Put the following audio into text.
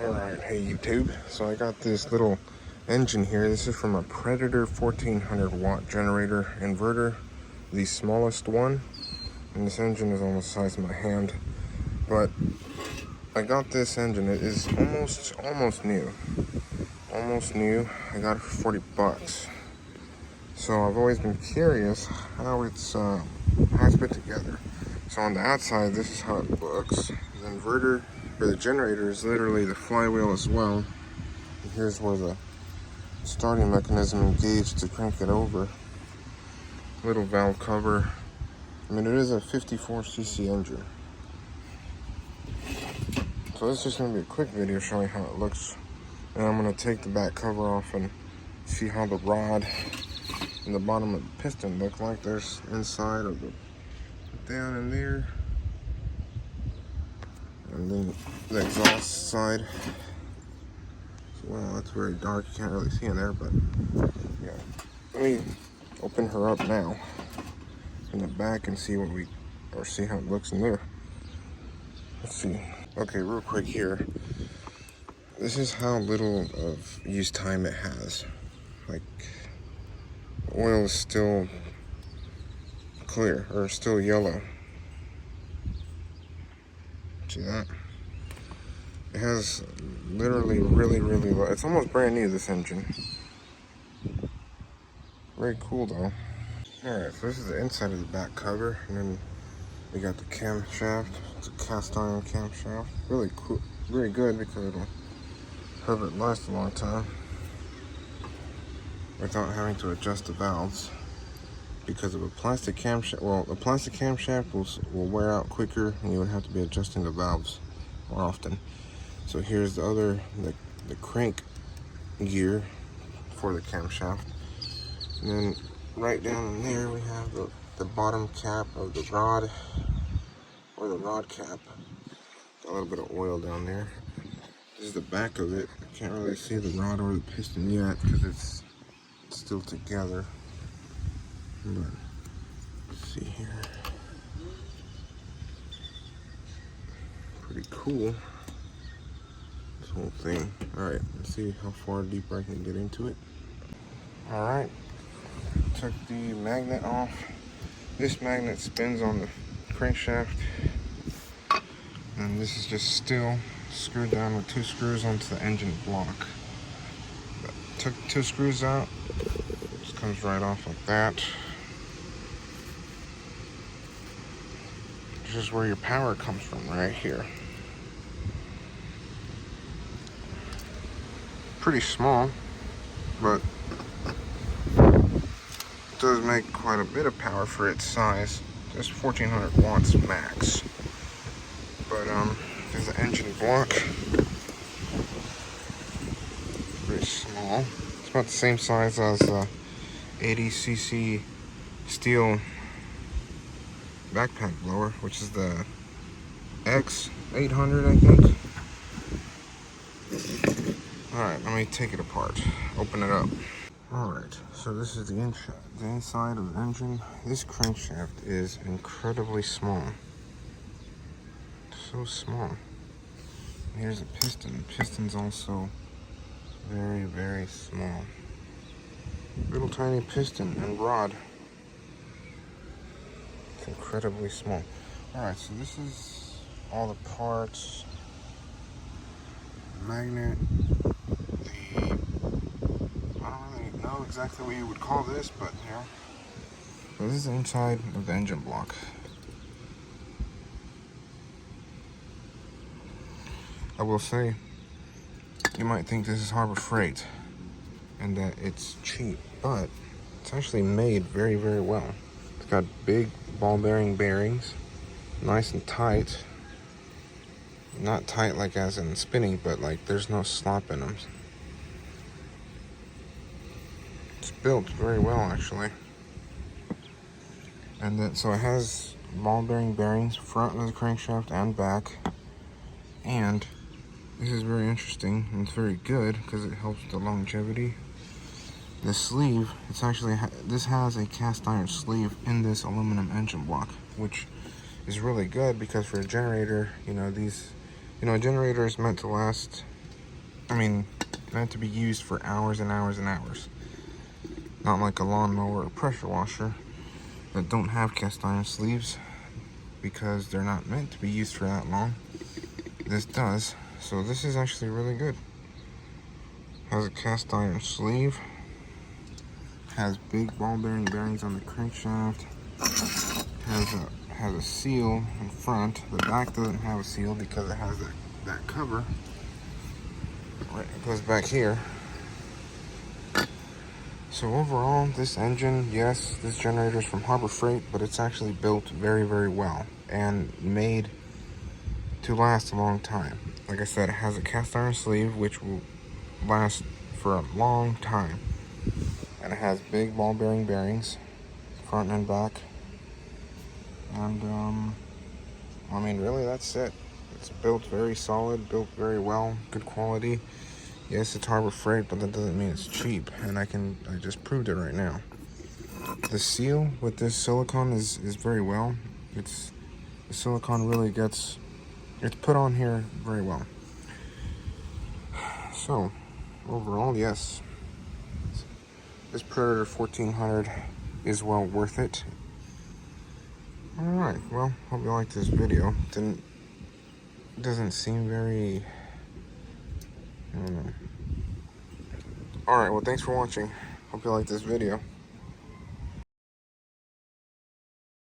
Alright, hey YouTube. So I got this little engine here. This is from a Predator 1400 watt generator inverter, the smallest one. And this engine is almost the size of my hand. But I got this engine. It is almost new. Almost new. I got it for 40 bucks. So I've always been curious how it's put together. So on the outside, this is how it looks. The inverter, or the generator, is literally the flywheel as well. And here's where the starting mechanism engaged to crank it over. Little valve cover. I mean, it is a 54cc engine. So this is just going to be a quick video showing how it looks. And I'm going to take the back cover off and see how the rod and the bottom of the piston look like. There's inside of the down in there, and then the exhaust side. Well, that's very dark, you can't really see in there, but yeah. Let me open her up now in the back and see see how it looks in there. Let's see. Okay, real quick here. This is how little of use time it has. Like, the oil is still clear, or still yellow. See that? It has literally really low. It's almost brand new, this engine. Very cool though. Alright, so this is the inside of the back cover, and then we got the camshaft. It's a cast iron camshaft. Really cool, very good, because it'll have it last a long time without having to adjust the valves. Because of a plastic camshaft, well, a plastic camshaft will wear out quicker, and you would have to be adjusting the valves more often. So here's the crank gear for the camshaft. And then right down in there we have the bottom cap of the rod, or the rod cap. Got a little bit of oil down there. This is the back of it. I can't really see the rod or the piston yet because it's still together. But let's see here. Pretty cool, this whole thing. Alright, let's see how far deeper I can get into it. Alright, took the magnet off. This magnet spins on the crankshaft, and this is just still screwed down with 2 screws onto the engine block. But took 2 screws out, just comes right off like that. This is where your power comes from, right here. Pretty small, but it does make quite a bit of power for its size. Just 1400 watts max. But there's the engine block. Pretty small. It's about the same size as the 80cc steel backpack blower, which is the X800, I think. Alright, let me take it apart, open it up. Alright, so this is the inside of the engine. This crankshaft is incredibly small. So small. Here's a piston. Piston's also very small. Little tiny piston and rod. It's incredibly small. Alright, so this is all the parts. Magnet. I don't really know exactly what you would call this, but yeah. So this is the inside of the engine block. I will say, you might think this is Harbor Freight and that it's cheap, but it's actually made very well. It's got big ball bearing bearings, nice and tight. Not tight like as in spinning, but like there's no slop in them. It's built very well, actually. And then, so it has ball bearing bearings front of the crankshaft and back. And this is very interesting, and it's very good because it helps with the longevity. The sleeve, it's actually, this has a cast iron sleeve in this aluminum engine block, which is really good because for a generator, a generator is meant to last I mean, meant to be used for hours and hours and hours. Not like a lawnmower or pressure washer that don't have cast iron sleeves, because they're not meant to be used for that long. This does, so this is actually really good. Has a cast iron sleeve, has big ball bearing bearings on the crankshaft, has a seal in front. The back doesn't have a seal because it has that cover. Right, it goes back here. So overall, this engine, yes, this generator is from Harbor Freight, but it's actually built very, very well and made to last a long time. Like I said, it has a cast iron sleeve, which will last for a long time. And it has big ball bearing bearings, front and back. And, I mean, really, that's it. It's built very solid, built very well, good quality. Yes, it's Harbor Freight, but that doesn't mean it's cheap, and I just proved it right now. The seal with this silicone is very well. The silicone really it's put on here very well. So, overall, yes, this Predator 1400 is well worth it. Alright, well, hope you liked this video. Doesn't seem very, I don't know. Alright, well, thanks for watching. Hope you liked this video.